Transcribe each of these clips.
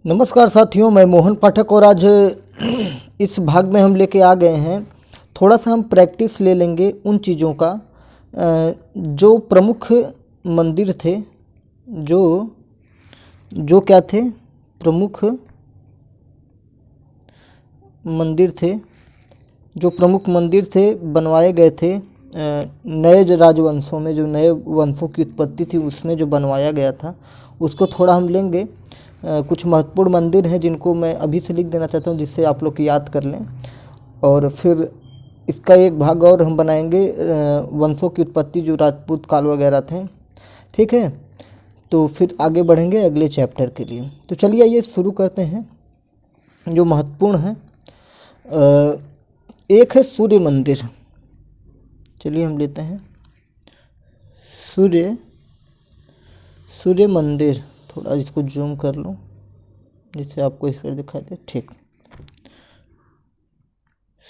नमस्कार साथियों, मैं मोहन पाठक और आज इस भाग में हम लेके आ गए हैं। थोड़ा सा हम प्रैक्टिस ले लेंगे उन चीज़ों का जो प्रमुख मंदिर थे, जो जो क्या थे, प्रमुख मंदिर थे, जो प्रमुख मंदिर थे बनवाए गए थे नए जो राजवंशों में, जो नए वंशों की उत्पत्ति थी उसमें जो बनवाया गया था, उसको थोड़ा हम लेंगे। कुछ महत्वपूर्ण मंदिर हैं जिनको मैं अभी से लिख देना चाहता हूँ जिससे आप लोग याद कर लें, और फिर इसका एक भाग और हम बनाएंगे वंशों की उत्पत्ति जो राजपूत काल वगैरह थे। ठीक है, तो फिर आगे बढ़ेंगे अगले चैप्टर के लिए। तो चलिए ये शुरू करते हैं जो महत्वपूर्ण है। एक है सूर्य मंदिर। चलिए हम लेते हैं सूर्य मंदिर। थोड़ा इसको जूम कर लो जिससे आपको इस पर दिखाई दे। ठीक,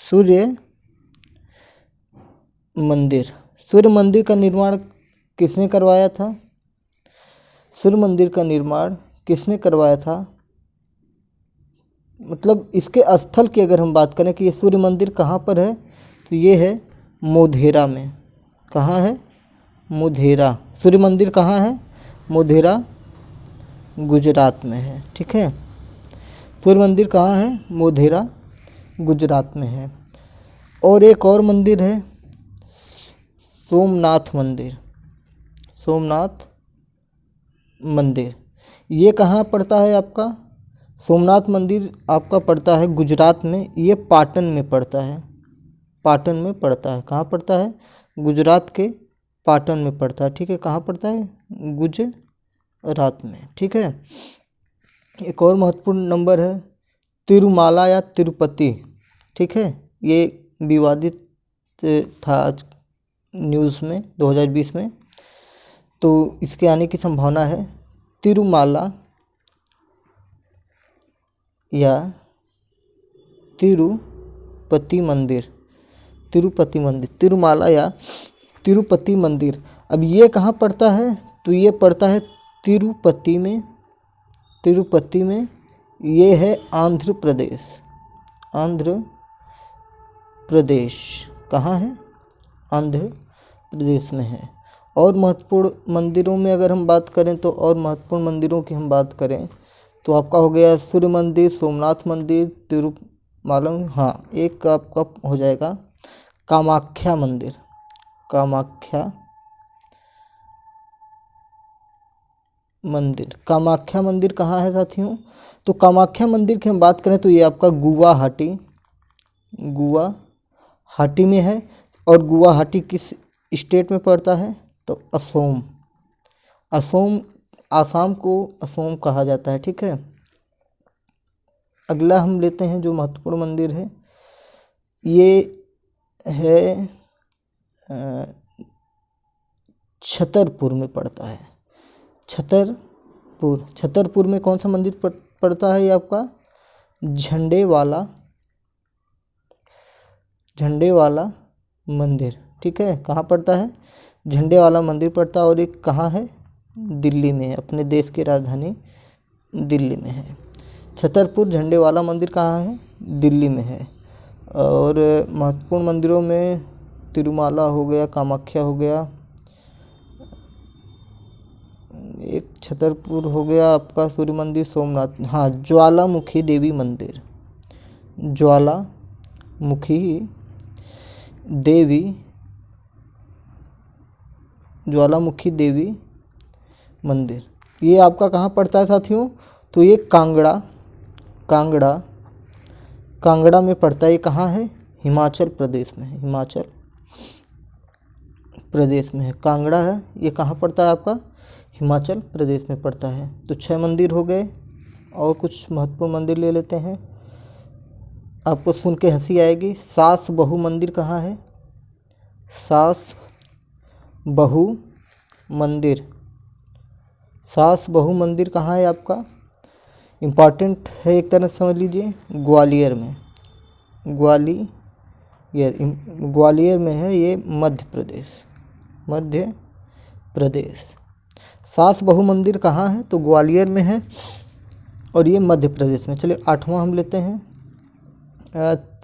सूर्य मंदिर का निर्माण किसने करवाया था? सूर्य मंदिर का निर्माण किसने करवाया था? मतलब इसके स्थल की अगर हम बात करें कि ये सूर्य मंदिर कहाँ पर है, तो ये है मोढेरा में। कहाँ है? मोढेरा। सूर्य मंदिर कहाँ है? मोढेरा, गुजरात में है। ठीक है, सूर्य मंदिर कहाँ है? मोढेरा, गुजरात में है। और एक और मंदिर है सोमनाथ मंदिर। ये कहाँ पड़ता है आपका? सोमनाथ मंदिर आपका पड़ता है गुजरात में। ये पाटन में पड़ता है। कहाँ पड़ता है? गुजरात के पाटन में पड़ता है। ठीक है, कहाँ पड़ता है? गुजरात में। ठीक है, एक और महत्वपूर्ण नंबर है तिरुमाला या तिरुपति। ठीक है, ये विवादित था आज न्यूज़ में 2020 में, तो इसके आने की संभावना है। तिरुमाला या तिरुपति मंदिर। तिरुमाला या तिरुपति मंदिर। अब ये कहाँ पड़ता है? तो ये पड़ता है तिरुपति में। ये है आंध्र प्रदेश। कहाँ है? आंध्र प्रदेश में है। और महत्वपूर्ण मंदिरों में अगर हम बात करें तो तो आपका हो गया सूर्य मंदिर, सोमनाथ मंदिर, तिरुमाला। हाँ, एक आपका हो जाएगा कामाख्या मंदिर। कामाख्या मंदिर कहाँ है साथियों? तो कामाख्या मंदिर की हम बात करें तो ये आपका गुवाहाटी में है। और गुवाहाटी किस स्टेट में पड़ता है? तो आसाम को असोम कहा जाता है। ठीक है, अगला हम लेते हैं जो महत्वपूर्ण मंदिर है, ये है छतरपुर में पड़ता है। छतरपुर में कौन सा मंदिर पड़ता है? ये आपका झंडे वाला मंदिर। ठीक है, कहाँ पड़ता है? झंडे वाला मंदिर पड़ता है। और एक कहाँ है? दिल्ली में है, अपने देश की राजधानी दिल्ली में है। छतरपुर झंडे वाला मंदिर कहाँ है? दिल्ली में है। और महत्वपूर्ण मंदिरों में तिरुमाला हो गया, कामाख्या हो गया, एक छतरपुर हो गया आपका, सूर्य मंदिर, सोमनाथ। हाँ, ज्वालामुखी देवी देवी मंदिर। ये आपका कहाँ पड़ता है साथियों? तो ये कांगड़ा में पड़ता है। ये कहाँ है? हिमाचल प्रदेश में है। कांगड़ा है, ये कहाँ पड़ता है आपका? हिमाचल प्रदेश में पड़ता है। तो 6 मंदिर हो गए। और कुछ महत्वपूर्ण मंदिर ले लेते हैं, आपको सुन के हंसी आएगी। सास बहू मंदिर कहाँ है? सास बहू मंदिर कहाँ है आपका? इम्पॉर्टेंट है, एक तरह से समझ लीजिए, ग्वालियर में है। ये मध्य प्रदेश। सास बहू मंदिर कहाँ है? तो ग्वालियर में है। और ये मध्य प्रदेश में। चलिए 8वां हम लेते हैं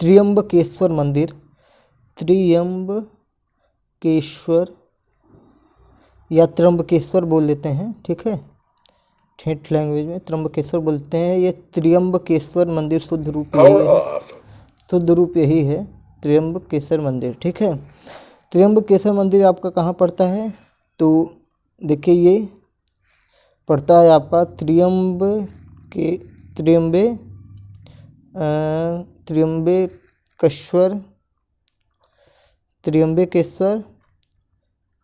त्र्यंबकेश्वर मंदिर। त्र्यंबकेश्वर या त्र्यंबकेश्वर बोल देते हैं, ठीक है, ठेठ लैंग्वेज में त्र्यंबकेश्वर बोलते हैं। ये त्र्यंबकेश्वर मंदिर शुद्ध रूप यही है, शुद्ध रूप यही है त्र्यंबकेश्वर मंदिर, ठीक है। त्र्यंबकेश्वर मंदिर आपका कहाँ पड़ता है? तो देखिए ये पड़ता है आपका त्र्यंबकेश्वर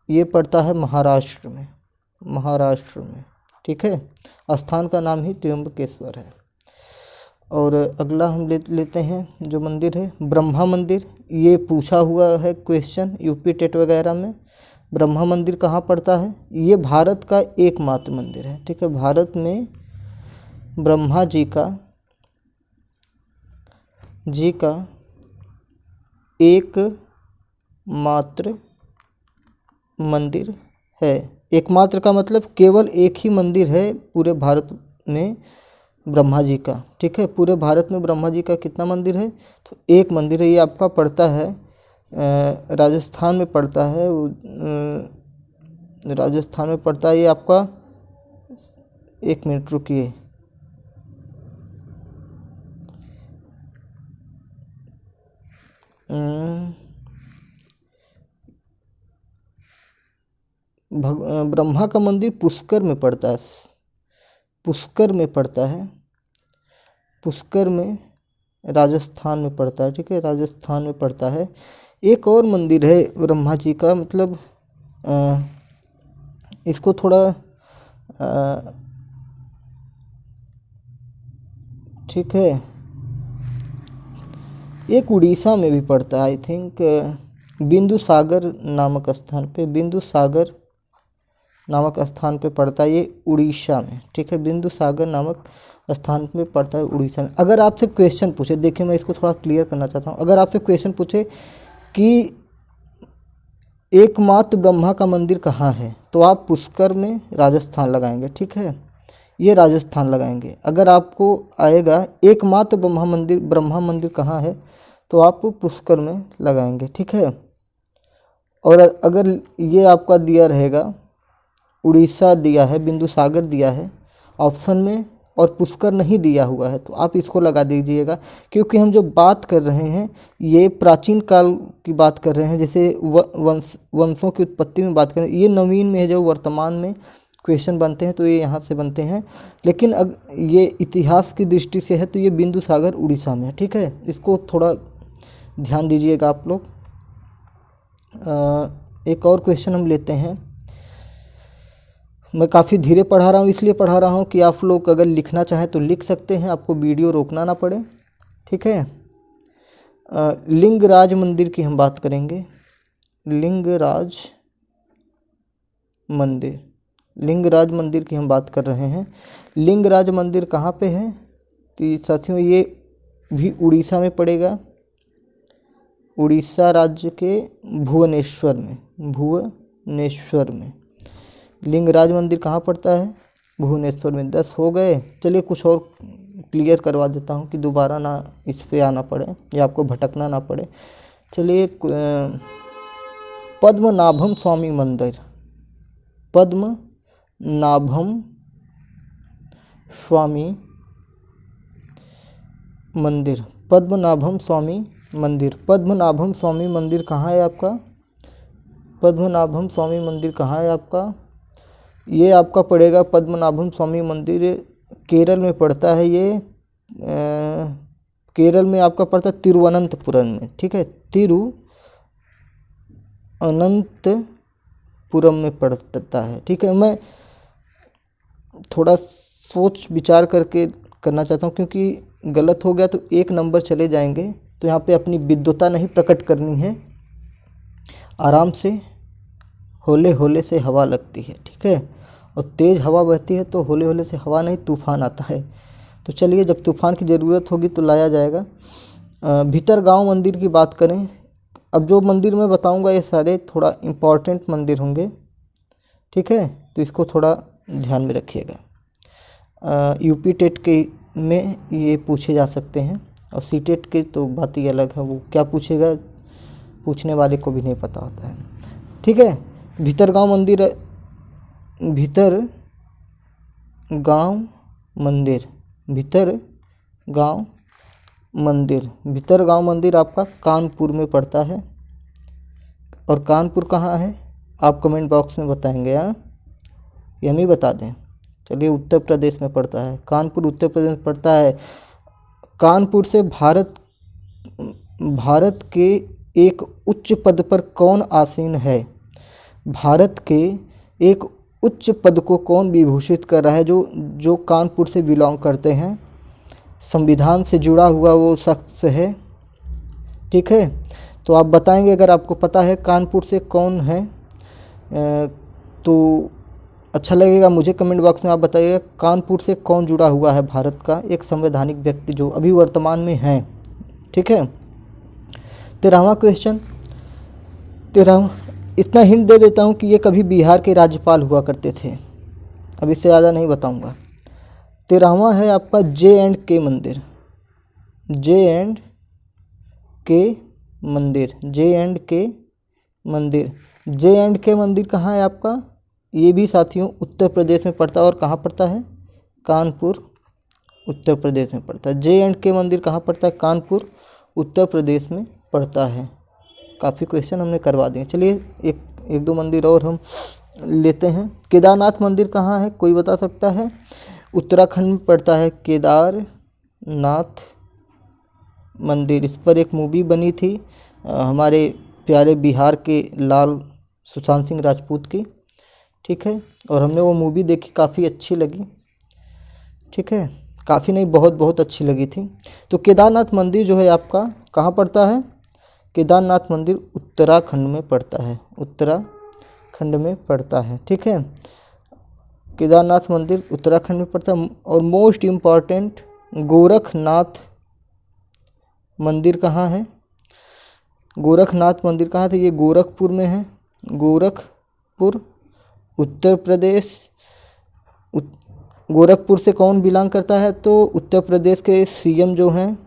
ये पड़ता है महाराष्ट्र में, ठीक है। स्थान का नाम ही त्र्यंबकेश्वर है। और अगला हम लेते हैं जो मंदिर है ब्रह्मा मंदिर। ये पूछा हुआ है क्वेश्चन यूपी टेट वगैरह में। ब्रह्मा मंदिर कहाँ पड़ता है? ये भारत का एकमात्र मंदिर है, ठीक है। भारत में ब्रह्मा जी का एकमात्र मंदिर है। एकमात्र का मतलब केवल एक ही मंदिर है पूरे भारत में ब्रह्मा जी का, ठीक है। पूरे भारत में ब्रह्मा जी का कितना मंदिर है? तो एक मंदिर है। ये आपका पड़ता है राजस्थान में पड़ता है, राजस्थान में पड़ता है। ये आपका, एक मिनट रुकिए, ब्रह्मा का मंदिर पुष्कर में पड़ता है, पुष्कर में पड़ता है, पुष्कर में राजस्थान में पड़ता है, ठीक है, राजस्थान में पड़ता है। एक और मंदिर है ब्रह्मा जी का, मतलब इसको थोड़ा ठीक है, एक उड़ीसा में भी पड़ता है आई थिंक, बिंदुसागर नामक स्थान पे, बिंदुसागर नामक स्थान पे पड़ता है ये उड़ीसा में, ठीक है। बिंदुसागर नामक स्थान पे पड़ता है उड़ीसा में। अगर आपसे क्वेश्चन पूछे, देखिए मैं इसको थोड़ा क्लियर करना चाहता हूँ, अगर आपसे क्वेश्चन पूछे कि एकमात्र ब्रह्मा का मंदिर कहाँ है, तो आप पुष्कर में राजस्थान लगाएंगे, ठीक है, ये राजस्थान लगाएंगे। अगर आपको आएगा एकमात्र ब्रह्मा मंदिर कहाँ है, तो आप पुष्कर में लगाएंगे, ठीक है। और अगर ये आपका दिया रहेगा उड़ीसा दिया है, बिंदुसागर दिया है ऑप्शन में और पुष्कर नहीं दिया हुआ है, तो आप इसको लगा दीजिएगा, क्योंकि हम जो बात कर रहे हैं ये प्राचीन काल की बात कर रहे हैं, जैसे वंशों की उत्पत्ति में बात करें, ये नवीन में है, जो वर्तमान में क्वेश्चन बनते हैं तो ये यहाँ से बनते हैं। लेकिन ये इतिहास की दृष्टि से है तो ये बिंदुसागर उड़ीसा में है, ठीक है। इसको थोड़ा ध्यान दीजिएगा आप लोग। एक और क्वेश्चन हम लेते हैं। मैं काफ़ी धीरे पढ़ा रहा हूँ, इसलिए पढ़ा रहा हूँ कि आप लोग अगर लिखना चाहें तो लिख सकते हैं, आपको वीडियो रोकना ना पड़े, ठीक है। लिंगराज मंदिर की हम बात करेंगे। लिंगराज मंदिर की हम बात कर रहे हैं। लिंगराज मंदिर कहाँ पे है? तो साथियों ये भी उड़ीसा में पड़ेगा, उड़ीसा राज्य के भुवनेश्वर में लिंगराज मंदिर कहाँ पड़ता है? भुवनेश्वर में। 10 हो गए। चलिए कुछ और क्लियर करवा देता हूँ कि दोबारा ना इस पे आना पड़े या आपको भटकना ना पड़े। चलिए पद्मनाभम स्वामी मंदिर, पद्मनाभम स्वामी मंदिर, पद्मनाभम स्वामी मंदिर। पद्मनाभम स्वामी मंदिर कहाँ है आपका? पद्मनाभम स्वामी मंदिर कहाँ है आपका? ये आपका पड़ेगा पद्मनाभम स्वामी मंदिर केरल में पड़ता है। ये केरल में आपका पड़ता है तिरुवनंतपुरम में, ठीक है, तिरुवनंतपुरम में पड़ता है, ठीक है। मैं थोड़ा सोच विचार करके करना चाहता हूँ, क्योंकि गलत हो गया तो 1 नंबर चले जाएंगे। तो यहाँ पे अपनी विद्वता नहीं प्रकट करनी है, आराम से होले होले से हवा लगती है, ठीक है, और तेज़ हवा बहती है तो होले होले से हवा नहीं तूफान आता है। तो चलिए जब तूफान की ज़रूरत होगी तो लाया जाएगा। भीतरगांव मंदिर की बात करें, अब जो मंदिर मैं बताऊंगा ये सारे थोड़ा इम्पॉर्टेंट मंदिर होंगे, ठीक है, तो इसको थोड़ा ध्यान में रखिएगा। यूपी टेट के में ये पूछे जा सकते हैं। और सीटेट की तो बात ही अलग है, वो क्या पूछेगा पूछने वाले को भी नहीं पता होता है। ठीक है, भीतरगांव मंदिर, भीतरगांव मंदिर, भीतरगांव मंदिर आपका कानपुर में पड़ता है। और कानपुर कहाँ है आप कमेंट बॉक्स में बताएंगे। हाँ, ये हम ही बता दें। चलिए, उत्तर प्रदेश में पड़ता है, कानपुर उत्तर प्रदेश में पड़ता है। कानपुर से भारत के एक उच्च पद पर कौन आसीन है? भारत के एक उच्च पद को कौन विभूषित कर रहा है? जो कानपुर से बिलोंग करते हैं, संविधान से जुड़ा हुआ वो शख्स है। ठीक है, तो आप बताएंगे अगर आपको पता है कानपुर से कौन है तो अच्छा लगेगा। मुझे कमेंट बॉक्स में आप बताइएगा कानपुर से कौन जुड़ा हुआ है भारत का एक संवैधानिक व्यक्ति जो अभी वर्तमान में है। ठीक है, 13वां क्वेश्चन, 13वां, इतना हिंट दे देता हूँ कि ये कभी बिहार के राज्यपाल हुआ करते थे। अब इससे ज़्यादा नहीं बताऊँगा। 13वां है आपका J&K मंदिर, J&K मंदिर कहाँ है आपका? ये भी साथियों उत्तर प्रदेश में पड़ता है। और कहाँ पड़ता है? कानपुर उत्तर प्रदेश में पड़ता है। J&K मंदिर कहाँ पड़ता है? कानपुर उत्तर प्रदेश में पड़ता है। काफ़ी क्वेश्चन हमने करवा दिए। चलिए एक दो मंदिर और हम लेते हैं। केदारनाथ मंदिर कहाँ है, कोई बता सकता है? उत्तराखंड में पड़ता है केदारनाथ मंदिर। इस पर एक मूवी बनी थी हमारे प्यारे बिहार के लाल सुशांत सिंह राजपूत की। ठीक है, और हमने वो मूवी देखी, काफ़ी अच्छी लगी। ठीक है, काफ़ी नहीं, बहुत अच्छी लगी थी। तो केदारनाथ मंदिर जो है आपका कहाँ पड़ता है? केदारनाथ मंदिर उत्तराखंड में पड़ता है, उत्तराखंड में पड़ता है। ठीक है, केदारनाथ मंदिर उत्तराखंड में पड़ता है। और मोस्ट इम्पॉर्टेंट, गोरखनाथ मंदिर कहाँ है? गोरखनाथ मंदिर कहाँ थे? ये गोरखपुर में है, गोरखपुर उत्तर प्रदेश। गोरखपुर से कौन बिलोंग करता है? तो उत्तर प्रदेश के सीएम जो हैं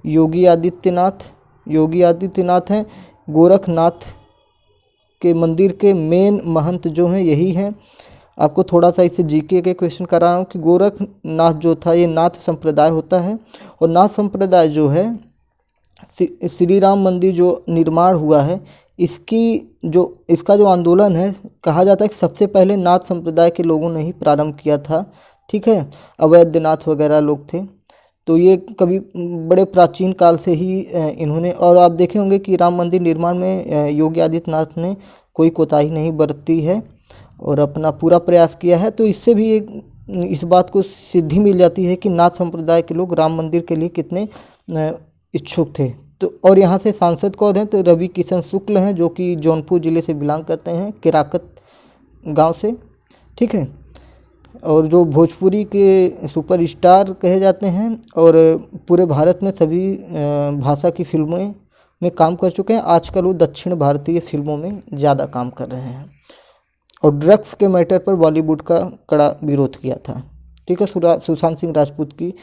योगी आदित्यनाथ हैं। गोरखनाथ के मंदिर के मेन महंत जो हैं यही हैं। आपको थोड़ा सा इससे जीके के क्वेश्चन करा रहा हूँ कि गोरखनाथ जो था ये नाथ संप्रदाय होता है। और नाथ संप्रदाय जो है, श्री राम मंदिर जो निर्माण हुआ है इसका जो आंदोलन है, कहा जाता है कि सबसे पहले नाथ संप्रदाय के लोगों ने ही प्रारंभ किया था। ठीक है, अवैधनाथ वगैरह लोग थे। तो ये कभी बड़े प्राचीन काल से ही इन्होंने, और आप देखे होंगे कि राम मंदिर निर्माण में योगी आदित्यनाथ ने कोई कोताही नहीं बरती है और अपना पूरा प्रयास किया है। तो इससे भी इस बात को सिद्धि मिल जाती है कि नाथ संप्रदाय के लोग राम मंदिर के लिए कितने इच्छुक थे। तो और यहाँ से सांसद कौन हैं? तो रवि किशन शुक्ल हैं, जो कि जौनपुर ज़िले से बिलोंग करते हैं, केराकत गांव से। ठीक है, और जो भोजपुरी के सुपरस्टार कहे जाते हैं और पूरे भारत में सभी भाषा की फिल्मों में काम कर चुके हैं। आजकल वो दक्षिण भारतीय फिल्मों में ज़्यादा काम कर रहे हैं। और ड्रग्स के मैटर पर बॉलीवुड का कड़ा विरोध किया था। ठीक है, सुशांत सिंह राजपूत की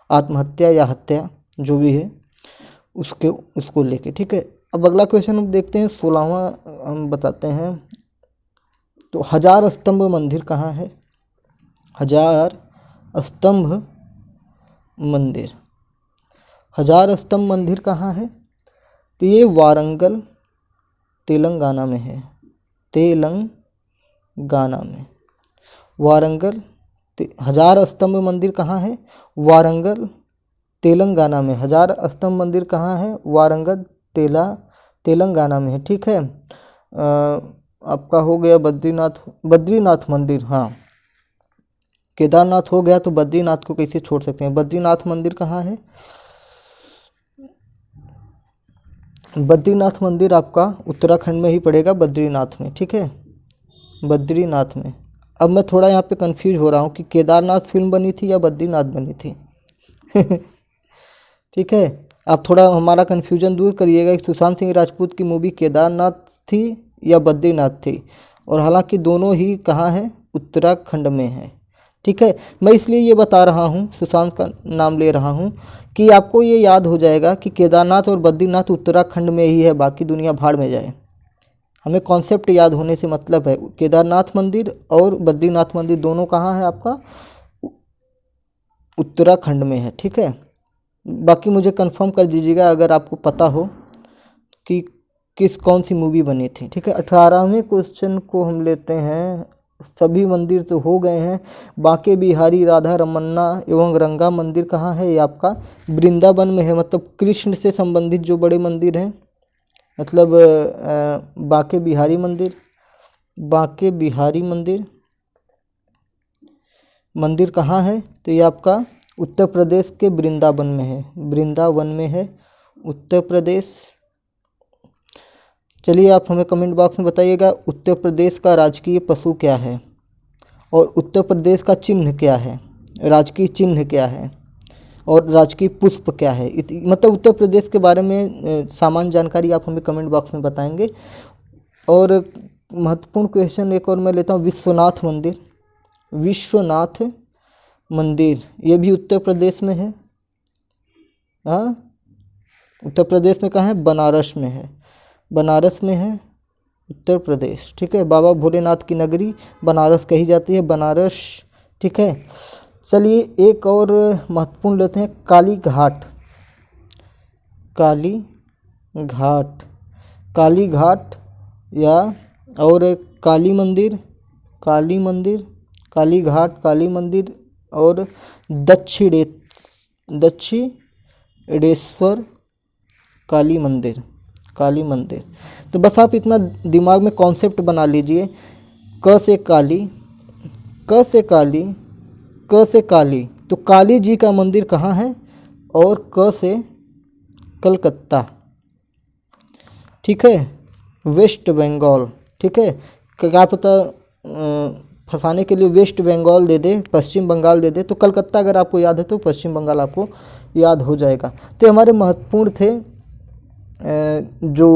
आत्महत्या या हत्या जो भी है उसको लेके। ठीक है, अब अगला क्वेश्चन हम देखते हैं, 16वां हम बताते हैं। तो हजार स्तंभ मंदिर कहाँ है? हजार स्तंभ मंदिर कहाँ है? तो ये वारंगल तेलंगाना में है, हजार स्तंभ मंदिर कहाँ है? वारंगल तेलंगाना में। हजार स्तंभ मंदिर कहाँ है? वारंगल तेलंगाना में है। ठीक है, आपका हो गया बद्रीनाथ मंदिर। हाँ, केदारनाथ हो गया तो बद्रीनाथ को कैसे छोड़ सकते हैं? बद्रीनाथ मंदिर कहाँ है? बद्रीनाथ मंदिर आपका उत्तराखंड में ही पड़ेगा, बद्रीनाथ में। ठीक है, बद्रीनाथ में। अब मैं थोड़ा यहाँ पे कंफ्यूज हो रहा हूँ कि केदारनाथ फिल्म बनी थी या बद्रीनाथ बनी थी। ठीक है, आप थोड़ा हमारा कन्फ्यूजन दूर करिएगा कि सुशांत सिंह राजपूत की मूवी केदारनाथ थी या बद्रीनाथ थी। और हालांकि दोनों ही कहाँ है? उत्तराखंड में है। ठीक है, मैं इसलिए ये बता रहा हूँ, सुशांत का नाम ले रहा हूँ कि आपको ये याद हो जाएगा कि केदारनाथ और बद्रीनाथ उत्तराखंड में ही है, बाकी दुनिया भाड़ में जाए। हमें कॉन्सेप्ट याद होने से मतलब है। केदारनाथ मंदिर और बद्रीनाथ मंदिर दोनों कहाँ है आपका? उत्तराखंड में है। ठीक है, बाकी मुझे कंफर्म कर दीजिएगा अगर आपको पता हो कि कौन सी मूवी बनी थी। ठीक है, 18वें क्वेश्चन को हम लेते हैं। सभी मंदिर तो हो गए हैं। बांके बिहारी, राधा रमन्ना एवं रंगा मंदिर कहाँ है? ये आपका वृंदावन में है। मतलब कृष्ण से संबंधित जो बड़े मंदिर हैं, मतलब बांके बिहारी मंदिर, बांके बिहारी मंदिर कहाँ है? तो ये आपका उत्तर प्रदेश के वृंदावन में है। वृंदावन में है, उत्तर प्रदेश। चलिए आप हमें कमेंट बॉक्स में बताइएगा उत्तर प्रदेश का राजकीय पशु क्या है और उत्तर प्रदेश का चिन्ह क्या है, राजकीय चिन्ह क्या है और राजकीय पुष्प क्या है। मतलब उत्तर प्रदेश के बारे में सामान्य जानकारी आप हमें कमेंट बॉक्स में बताएंगे। और महत्वपूर्ण क्वेश्चन एक और मैं लेता हूँ, विश्वनाथ मंदिर। विश्वनाथ मंदिर ये भी उत्तर प्रदेश में है। हाँ, उत्तर प्रदेश में कहाँ है? बनारस में है। बनारस में है उत्तर प्रदेश। ठीक है, बाबा भोलेनाथ की नगरी बनारस कही जाती है, बनारस। ठीक है, चलिए एक और महत्वपूर्ण लेते हैं, काली घाट। काली घाट, काली घाट या और काली मंदिर, काली मंदिर, काली घाट, काली मंदिर और दक्षिणेश्वर काली मंदिर, काली मंदिर। तो बस आप इतना दिमाग में कॉन्सेप्ट बना लीजिए, क से काली, क से काली, क से काली। तो काली जी का मंदिर कहाँ है? और क से कलकत्ता। ठीक है, वेस्ट बंगाल। ठीक है, क्या पता फंसाने के लिए वेस्ट बंगाल दे दे, पश्चिम बंगाल दे दे, तो कलकत्ता अगर आपको याद है तो पश्चिम बंगाल आपको याद हो जाएगा। तो हमारे महत्वपूर्ण थे जो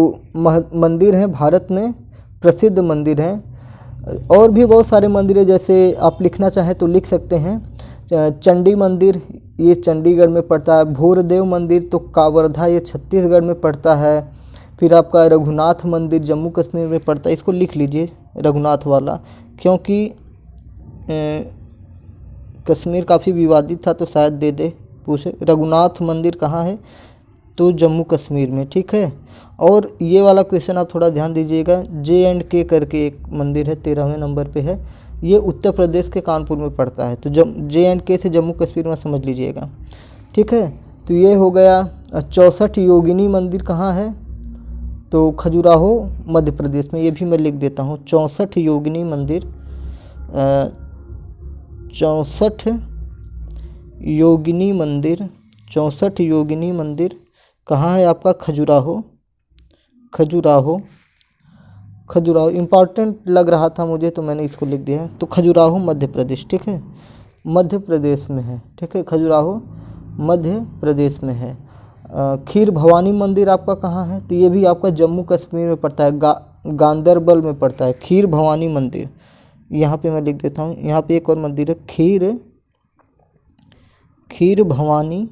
मंदिर हैं, भारत में प्रसिद्ध मंदिर हैं। और भी बहुत सारे मंदिर हैं, जैसे आप लिखना चाहें तो लिख सकते हैं। चंडी मंदिर ये चंडीगढ़ में पड़ता है। भोरदेव मंदिर तो कावर्धा ये छत्तीसगढ़ में पड़ता है। फिर आपका रघुनाथ मंदिर जम्मू कश्मीर में पड़ता है। इसको लिख लीजिए रघुनाथ वाला, क्योंकि कश्मीर काफ़ी विवादित था तो शायद दे दे पूछे। रघुनाथ मंदिर कहाँ है? तो जम्मू कश्मीर में। ठीक है, और ये वाला क्वेश्चन आप थोड़ा ध्यान दीजिएगा, J&K करके एक मंदिर है, 13वें नंबर पे है। ये उत्तर प्रदेश के कानपुर में पड़ता है। तो J&K से जम्मू कश्मीर में समझ लीजिएगा। ठीक है, तो ये हो गया। 64 योगिनी मंदिर कहाँ है? तो खजुराहो मध्य प्रदेश में। ये भी मैं लिख देता हूँ, 64 योगिनी मंदिर। 64 योगिनी मंदिर, 64 योगिनी मंदिर कहाँ है आपका? खजुराहो, खजुराहो, खजुराहो। इम्पॉर्टेंट लग रहा था मुझे तो मैंने इसको लिख दिया है। तो खजुराहो मध्य प्रदेश। ठीक है, मध्य प्रदेश में है। ठीक है, खजुराहो मध्य प्रदेश में है। खीर भवानी मंदिर आपका कहाँ है? तो ये भी आपका जम्मू कश्मीर में पड़ता है, गांदरबल में पड़ता है। खीर भवानी मंदिर यहाँ पे मैं लिख देता हूँ। यहाँ पे एक और मंदिर है, खीर भवानी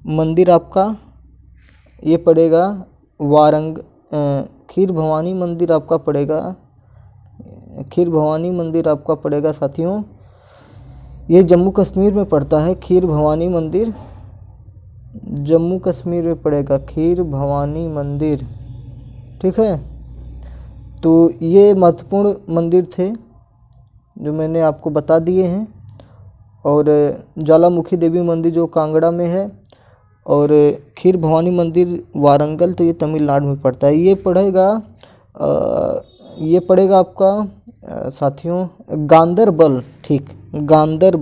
मंदिर आपका ये पड़ेगा खीर भवानी मंदिर आपका पड़ेगा, खीर भवानी मंदिर आपका पड़ेगा साथियों, ये जम्मू कश्मीर में पड़ता है। खीर भवानी मंदिर जम्मू कश्मीर में पड़ेगा, खीर भवानी मंदिर। ठीक है, तो ये महत्वपूर्ण मंदिर थे जो मैंने आपको बता दिए हैं। और ज्वालामुखी देवी मंदिर जो कांगड़ा में है, और खीर भवानी मंदिर वारंगल, तो ये तमिलनाडु में पड़ता है। ये पड़ेगा आपका साथियों गांदरबल। ठीक, गांदर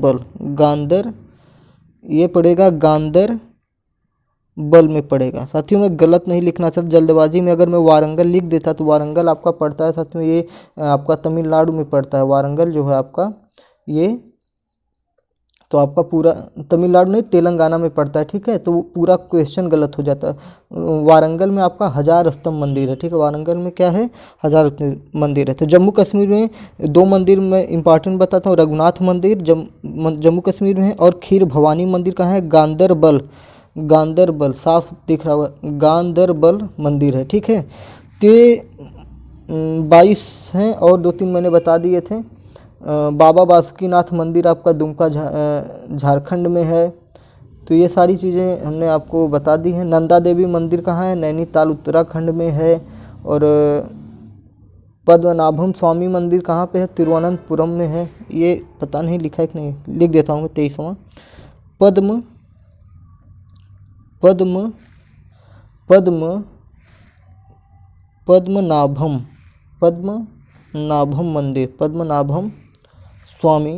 ये पड़ेगा गांदरबल में पड़ेगा। साथियों मैं गलत नहीं लिखना चाहता, जल्दबाजी में अगर मैं वारंगल लिख देता तो वारंगल आपका पड़ता है साथियों, ये आपका तमिलनाडु में पड़ता है। वारंगल जो है आपका ये तो आपका पूरा तमिलनाडु नहीं तेलंगाना में पड़ता है, ठीक है। तो वो पूरा क्वेश्चन गलत हो जाता है। वारंगल में आपका 1000 स्तंभ मंदिर है, ठीक है। वारंगल में क्या है, 1000 मंदिर है। तो जम्मू कश्मीर में 2 मंदिर मैं इंपॉर्टेंट बताता हूँ, रघुनाथ मंदिर जम्मू कश्मीर में है, और खीर भवानी मंदिर कहाँ है, गांदरबल, गांदरबल साफ दिख रहा होगा, गांदरबल मंदिर है, ठीक है। तो 22 हैं और 2-3 मैंने बता दिए थे। बाबा बासुकीनाथ मंदिर आपका दुमका झारखंड में है। तो ये सारी चीज़ें हमने आपको बता दी हैं। नंदा देवी मंदिर कहाँ है, नैनीताल उत्तराखंड में है। और पद्मनाभम स्वामी मंदिर कहाँ पे है, तिरुवनंतपुरम में है। ये पता नहीं लिखा है कि नहीं, लिख देता हूँ मैं 23वां। पद्म पद्म पद्म पद्मनाभम पद्मनाभम मंदिर, पद्मनाभम स्वामी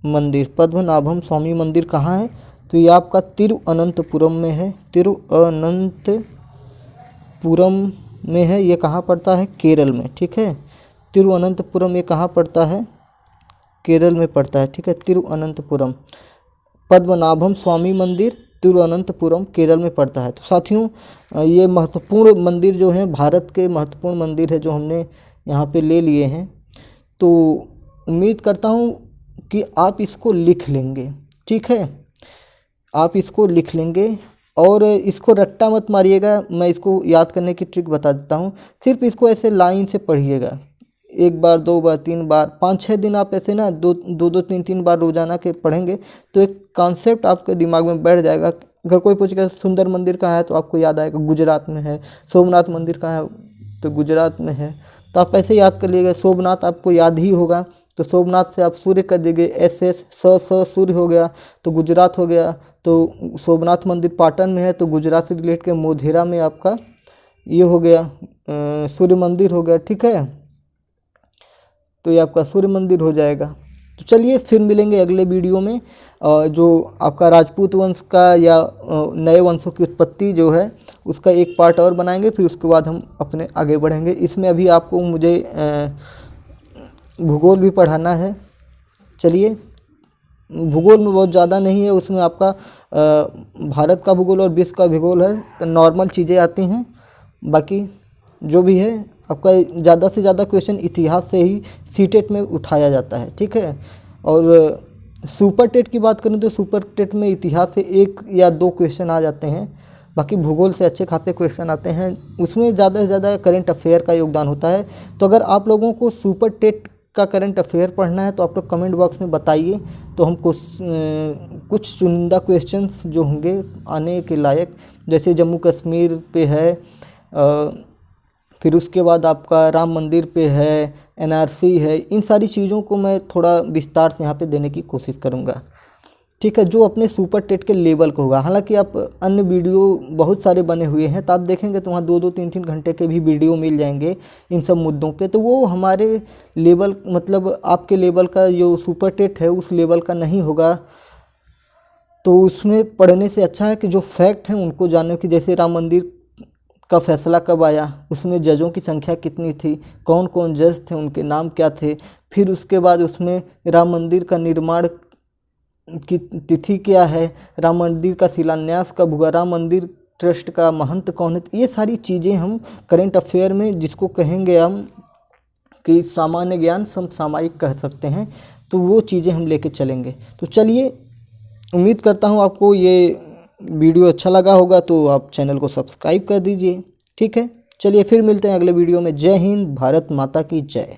मंदिर, पद्मनाभम स्वामी मंदिर कहाँ है, तो ये आपका तिरुअनंतपुरम में है, तिरुअनंतपुरम में है। ये कहाँ पड़ता है, केरल में, ठीक है। तिरुअनंतपुरम ये कहाँ पड़ता है, केरल में पड़ता है, ठीक है। तिरुअनंतपुरम, पद्मनाभम स्वामी मंदिर तिरुअनंतपुरम केरल में पड़ता है। तो साथियों ये महत्वपूर्ण मंदिर जो हैं, भारत के महत्वपूर्ण मंदिर है जो हमने यहाँ पे ले लिए हैं। तो उम्मीद करता हूँ कि आप इसको लिख लेंगे, ठीक है। आप इसको लिख लेंगे और इसको रट्टा मत मारिएगा। मैं इसको याद करने की ट्रिक बता देता हूँ। सिर्फ इसको ऐसे लाइन से पढ़िएगा, 1 बार 2 बार 3 बार 5-6 दिन आप ऐसे ना 2-3 बार रोजाना के पढ़ेंगे तो एक कॉन्सेप्ट आपके दिमाग में बैठ जाएगा। अगर कोई पूछेगा सुंदर मंदिर कहाँ है तो आपको याद आएगा गुजरात में है। सोमनाथ मंदिर कहाँ है तो गुजरात में है। तो आप ऐसे याद कर लीजिएगा, सोमनाथ आपको याद ही होगा तो सोमनाथ से आप सूर्य कर देंगे, स सूर्य हो गया तो गुजरात हो गया। तो सोमनाथ मंदिर पाटन में है तो गुजरात से रिलेट के मोढेरा में आपका ये हो गया सूर्य मंदिर हो गया, ठीक है। तो ये आपका सूर्य मंदिर हो जाएगा। तो चलिए फिर मिलेंगे अगले वीडियो में। जो आपका राजपूत वंश का या नए वंशों की उत्पत्ति जो है उसका एक पार्ट और बनाएंगे, फिर उसके बाद हम अपने आगे बढ़ेंगे। इसमें अभी आपको मुझे भूगोल भी पढ़ाना है। चलिए, भूगोल में बहुत ज़्यादा नहीं है, उसमें आपका भारत का भूगोल और विश्व का भूगोल है, तो नॉर्मल चीज़ें आती हैं। बाकी जो भी है आपका ज़्यादा से ज़्यादा क्वेश्चन इतिहास से ही सीटेट में उठाया जाता है, ठीक है। और सुपर टेट की बात करूँ तो सुपर टेट में इतिहास से 1 या 2 क्वेश्चन आ जाते हैं, बाकी भूगोल से अच्छे खासे क्वेश्चन आते हैं। उसमें ज़्यादा से ज़्यादा करंट अफेयर का योगदान होता है। तो अगर आप लोगों को सुपर टेट का करंट अफेयर पढ़ना है तो आप लोग कमेंट बॉक्स में बताइए, तो हम कुछ चुनिंदा क्वेश्चंस जो होंगे आने के लायक, जैसे जम्मू कश्मीर पे है, फिर उसके बाद आपका राम मंदिर पे है, एनआरसी है, इन सारी चीज़ों को मैं थोड़ा विस्तार से यहाँ पे देने की कोशिश करूँगा, ठीक है, जो अपने सुपर टेट के लेवल को होगा। हालांकि आप अन्य वीडियो बहुत सारे बने हुए हैं, तो आप देखेंगे तो वहाँ 2-2 3-3 घंटे के भी वीडियो मिल जाएंगे इन सब मुद्दों पे। तो वो हमारे लेवल, मतलब आपके लेवल का जो सुपर टेट है उस लेवल का नहीं होगा। तो उसमें पढ़ने से अच्छा है कि जो फैक्ट हैं उनको जानने की, जैसे राम मंदिर का फैसला कब आया, उसमें जजों की संख्या कितनी थी, कौन कौन जज थे, उनके नाम क्या थे, फिर उसके बाद उसमें राम मंदिर का निर्माण की तिथि क्या है, राम मंदिर का शिलान्यास कब हुआ, राम मंदिर ट्रस्ट का महंत कौन है। ये सारी चीज़ें हम करंट अफेयर में, जिसको कहेंगे हम कि सामान्य ज्ञान समसामयिक कह सकते हैं, तो वो चीज़ें हम लेके चलेंगे। तो चलिए, उम्मीद करता हूँ आपको ये वीडियो अच्छा लगा होगा, तो आप चैनल को सब्सक्राइब कर दीजिए, ठीक है। चलिए फिर मिलते हैं अगले वीडियो में। जय हिंद, भारत माता की जय।